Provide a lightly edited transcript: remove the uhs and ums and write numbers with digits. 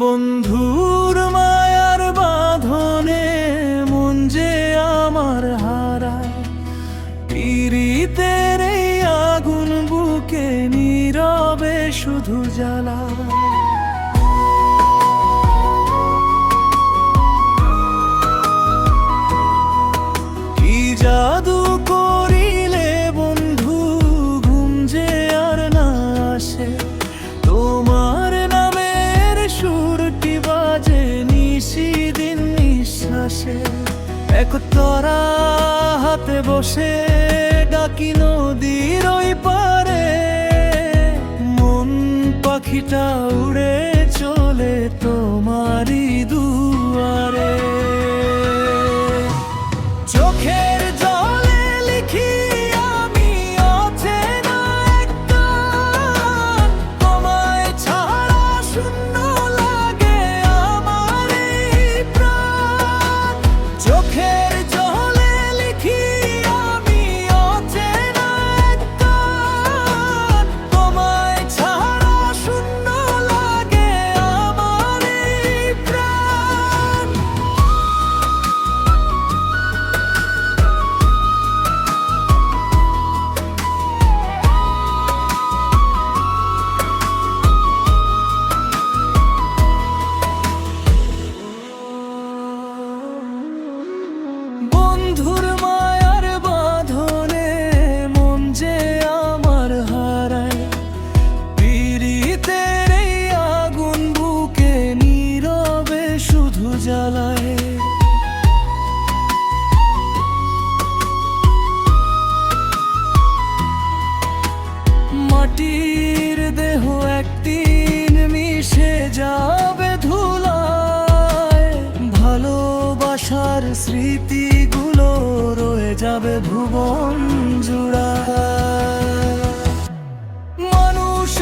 বন্ধুর মায়ার বাঁধনে মন যে আমার হারায়, পীড়িতের এই আগুন বুকে নীরবে শুধু জ্বালায়। কি জাদু করিলে বন্ধু ঘুম যে আর না আসে, তোমার নামের সুরটি বাজে নিশিদিন নিঃশ্বাসে। এক তরা হাতে বসে ডাকি নদীর ওই পারে, মন পাখিটা উড়ে চলে তোমারই দুয়ারে। চোখের জলে লিখি আমি অচেনা এক গান, তোমায় ছাড়া শূন্য লাগে আমার এই প্রাণ। চোখের জলে লিখি আমি অচেনা এক গান, তোমায় ছাড়া শূন্য লাগে আমার এই প্রাণ। বন্ধুর মায়ার বাঁধনে মন যে আমার হারায়, পীড়িতের এই আগুন বুকে নীরবে শুধু জ্বালায়। মাটির দেহ একদিন মিশে যাবে ধুলায়, ভালোবাসার স্মৃতিগুলো রয়ে যাবে ভুবন জুড়ায়। মানুষ